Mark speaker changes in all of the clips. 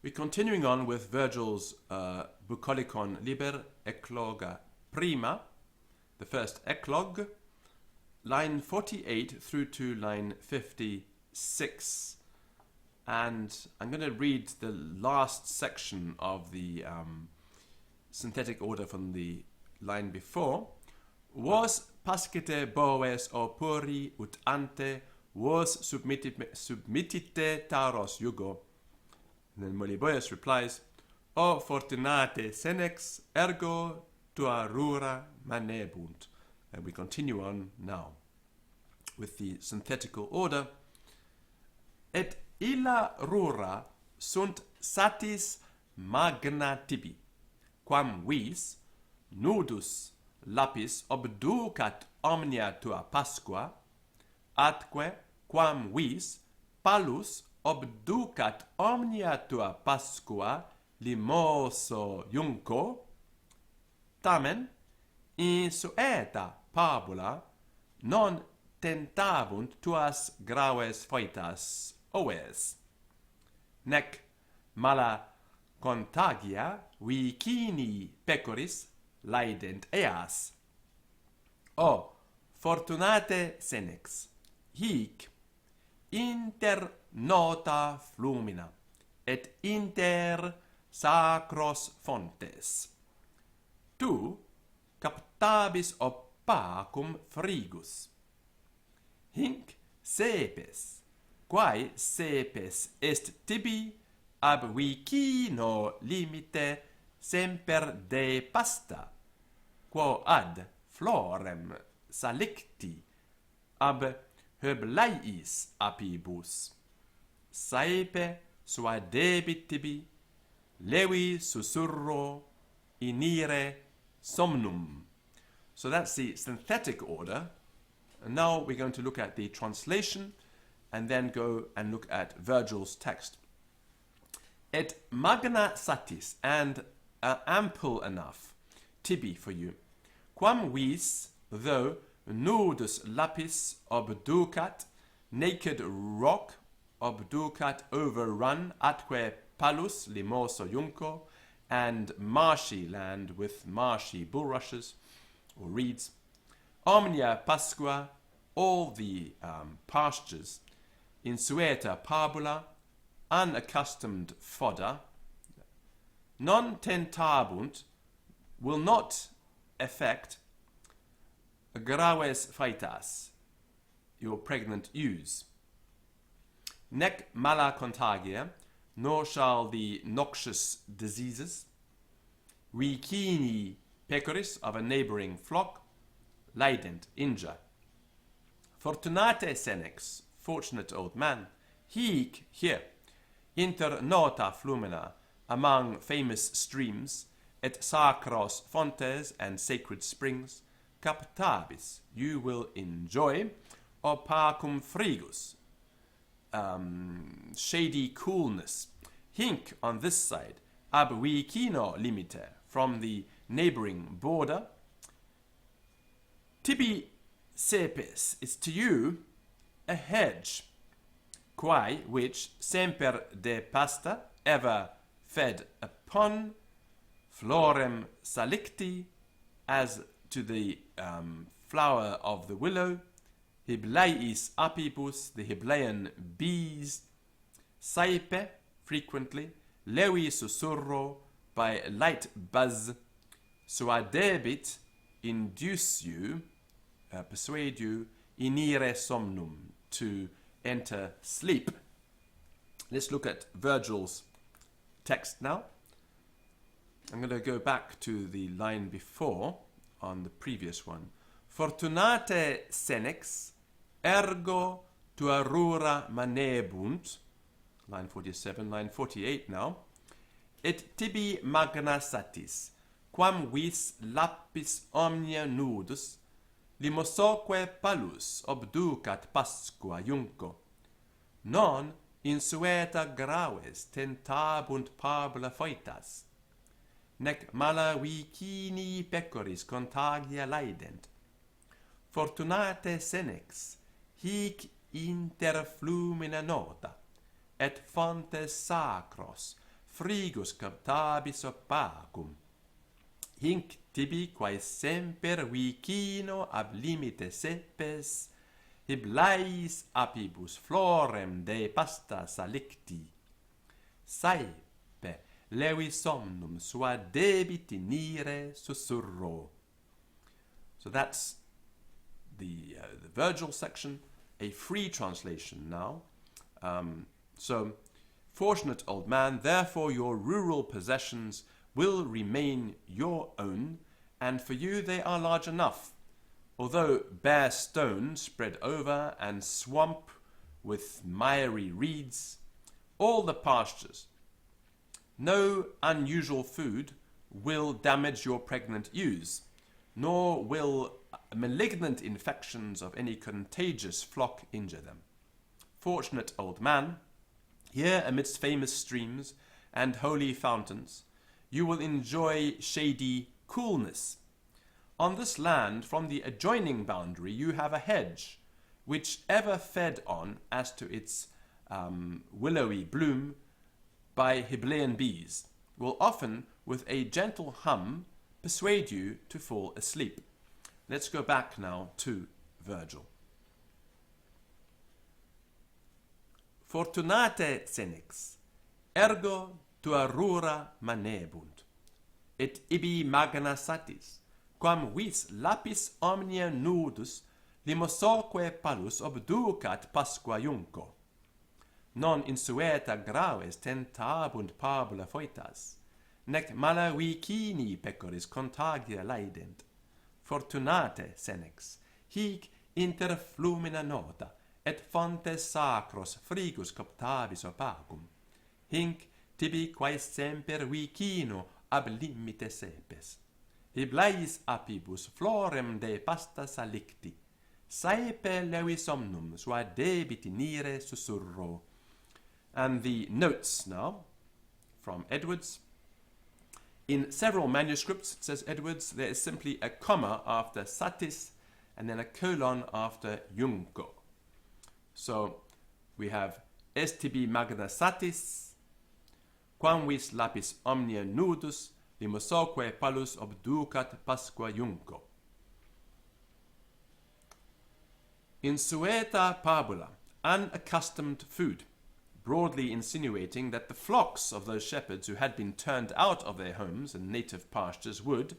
Speaker 1: We're continuing on with Virgil's Bucolicon Liber Ecloga Prima, the first eclogue, line 48 through to line 56. And I'm going to read the last section of the synthetic order from the line before. Was pascite boves opuri ut ante was submittite taros jugo. And then Moliboeus replies, O fortunate senex ergo tua rura manebunt. And we continue on now with the synthetical order. Et illa rura sunt satis magna tibi, quam vis nudus lapis obducat omnia tua pasqua, atque quam vis palus obducat omnia tua pasqua limoso iunco, tamen in sueta pabula non tentabunt tuas graves foetas oves, nec mala contagia vicini pecoris laedent eas. O fortunate senex, hic inter nota flumina et inter sacros fontes tu captabis opacum frigus, hinc sepes, quae sepes est tibi ab vicino limite semper de pasta, quo ad florem salicti ab Heblaiis apibus, saepe suadebit tibi, levi susurro inire somnum. So that's the synthetic order. And now we're going to look at the translation and then go and look at Virgil's text. Et magna satis, and ample enough, tibi for you, quam vis, though nudus lapis obducat, naked rock obducat overrun, atque palus limoso iunco, and marshy land with marshy bulrushes or reeds, omnia pasqua, all the pastures, insueta pabula, unaccustomed fodder, non tentabunt, will not affect graves foetas, your pregnant ewes, nec mala contagia, nor shall the noxious diseases, vicini pecoris, of a neighbouring flock, laedent, injure. Fortunate senex, fortunate old man, hic, here, inter nota flumina, among famous streams, et sacros fontes, and sacred springs, captabis, you will enjoy, opacum frigus, shady coolness, hinc on this side, ab vicino limite, from the neighbouring border, tibi sepes, is to you a hedge, quae which semper de pasta, ever fed upon, florem salicti, as to the flower of the willow, Heblaiis apibus, the Heblaean bees, saepe, frequently, levi susurro, by light buzz, suadebit, induce you, persuade you, inire somnum, to enter sleep. Let's look at Virgil's text now. I'm going to go back to the line before, on the previous one. Fortunate senex, ergo tua rura manebunt, line 47, line 48 now, et tibi magna satis, quam vis lapis omnia nudus, limosoque palus obducat pasqua iunco, non insueta graves tentabunt pabula foetas, nec mala vicini pecoris contagia laedent. Fortunate senex, hic inter flumina nota, et fontes sacros, frigus captabis opacum. Hinc tibi quae semper vicino ab limite sepes, hiblais apibus florem de pasta salicti. Saepe levi somnum sua debit inire susurro. So that's the Virgil section, a free translation now. So, fortunate old man, therefore your rural possessions will remain your own, and for you they are large enough, although bare stone spread over and swamp with miry reeds, all the pastures. No unusual food will damage your pregnant ewes, nor will malignant infections of any contagious flock injure them. Fortunate old man, here amidst famous streams and holy fountains, you will enjoy shady coolness. On this land, from the adjoining boundary, you have a hedge, which ever fed on as to its willowy bloom by Hyblaean bees, will often, with a gentle hum, persuade you to fall asleep. Let's go back now to Virgil. Fortunate senex, ergo tua rura manebunt, et ibi magna satis, quam vis lapis omnia nudus limosoque palus obducat pasqua junco. Non insueta graves tentabunt pabula foetas, nec mala vicini pecoris contagia laedent. Fortunate senex, hic inter flumina nota, et fontes sacros frigus coptavis opacum. Hinc tibi quae semper vicino ab limite sepes. Hiblais apibus florem de pasta salicti. Saepe levi somnum sua debit inire susurro. And the notes now, from Edwards. In several manuscripts, says Edwards, there is simply a comma after satis and then a colon after junco. So we have est tibi magna satis, quam vis lapis omnia nudus limosoque palus obducat pasqua junco. Insueta pabula, unaccustomed food, broadly insinuating that the flocks of those shepherds who had been turned out of their homes and native pastures would,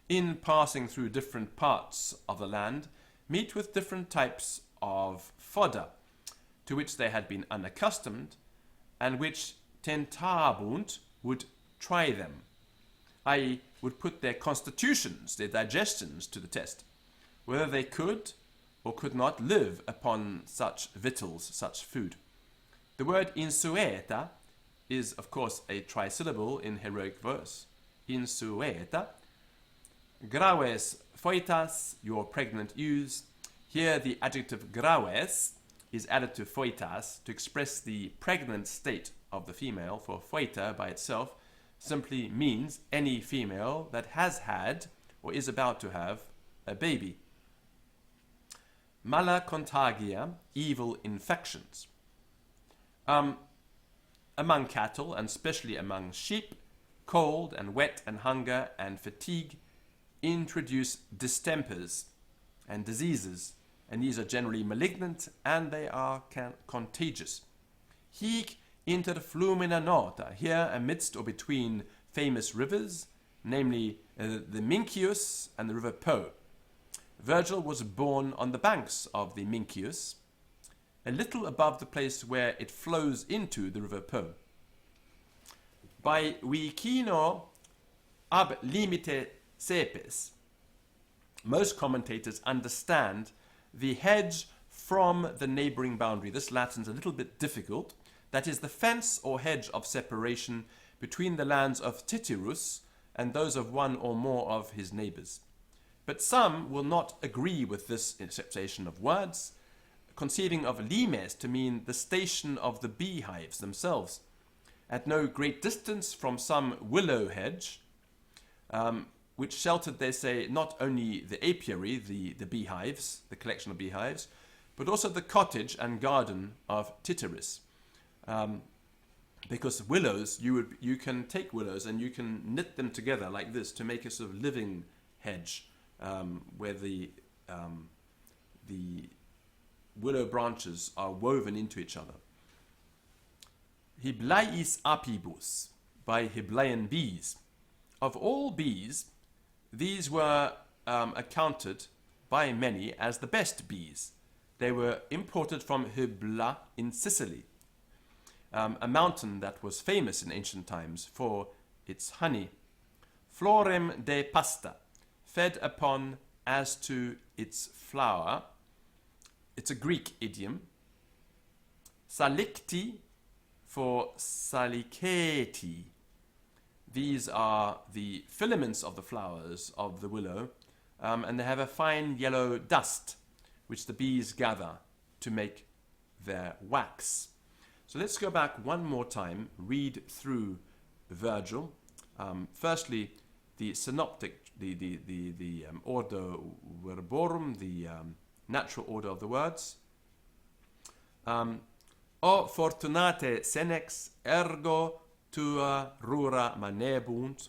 Speaker 1: in passing through different parts of the land, meet with different types of fodder, to which they had been unaccustomed, and which tentabunt would try them, i.e. would put their constitutions, their digestions to the test, whether they could or could not live upon such victuals, such food. The word insueta is, of course, a trisyllable in heroic verse. Insueta. Graves foetas, your pregnant ewes. Here the adjective graves is added to foetas to express the pregnant state of the female, for foeta by itself simply means any female that has had or is about to have a baby. Mala contagia, evil infections. Among cattle, and especially among sheep, cold and wet and hunger and fatigue introduce distempers and diseases, and these are generally malignant and they are contagious. Hic inter flumina nota, here amidst or between famous rivers, namely the Mincius and the river Po. Virgil was born on the banks of the Mincius, a little above the place where it flows into the river Po. By vicino ab limite sepes, most commentators understand the hedge from the neighboring boundary. This Latin's a little bit difficult. That is the fence or hedge of separation between the lands of Titirus and those of one or more of his neighbors. But some will not agree with this interpretation of words, conceiving of limes to mean the station of the beehives themselves, at no great distance from some willow hedge, which sheltered, they say, not only the apiary, the beehives, the collection of beehives, but also the cottage and garden of Titirus. because willows, you can take willows and you can knit them together like this to make a sort of living hedge, where the willow branches are woven into each other. Hiblais apibus, by Hyblaean bees. Of all bees, these were accounted by many as the best bees. They were imported from Hybla in Sicily, a mountain that was famous in ancient times for its honey. Florem de pasta, fed upon as to its flower. It's a Greek idiom. Salicti for saliceti. These are the filaments of the flowers of the willow, and they have a fine yellow dust which the bees gather to make their wax. So let's go back one more time, read through Virgil. Firstly, the synoptic, the order verborum, the natural order of the words. O fortunate senex ergo tua rura manebunt,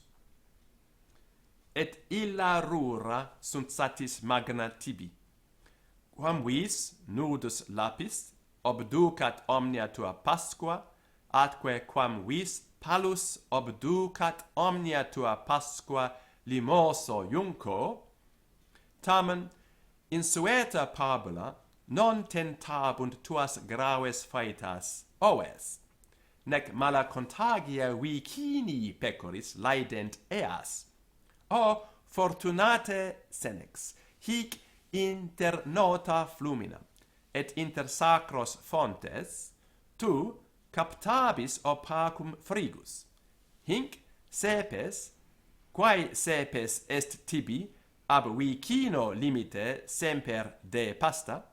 Speaker 1: et illa rura sunt satis magna tibi. Quam vis nudus lapis obducat omnia tua pasqua, atque quam vis palus obducat omnia tua pasqua limoso iunco, tamen insueta pabula non tentabunt tuas graves faetas oes, nec mala contagia vicini pecoris laedent eas. O fortunate senex, hic inter nota flumina, et inter sacros fontes, tu captabis opacum frigus. Hinc sepes, quae sepes est tibi, ab vicino limite semper de pasta,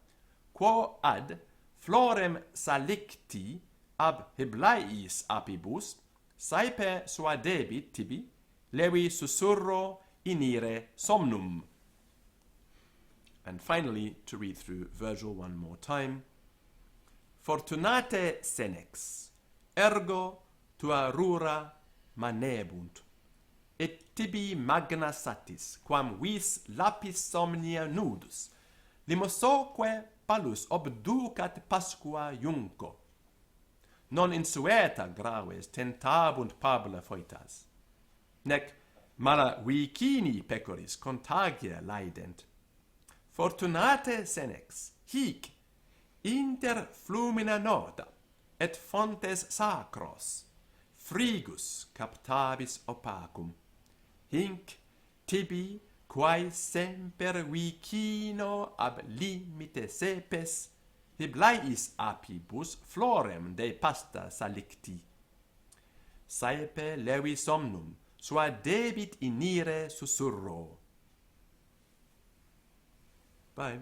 Speaker 1: quo ad florem salicti ab Hyblaeis apibus, saepe suadebit tibi, levi susurro inire somnum. And finally, to read through Virgil one more time. Fortunate senex, ergo tua rura manebunt, et tibi magna satis, quam vis lapis somnia nudus, limosoque palus obducat pasqua iunco. Non insueta graves tentabunt pabula foetas, nec mala vicini pecoris contagia laedent. Fortunate senex, hic inter flumina nota et fontes sacros, frigus captabis opacum. Hinc tibi quae semper vicino ab limite sepes, Hyblaeis apibus florem de pasta salicti. Saepe levi somnum, suadebit inire susurro. Bye.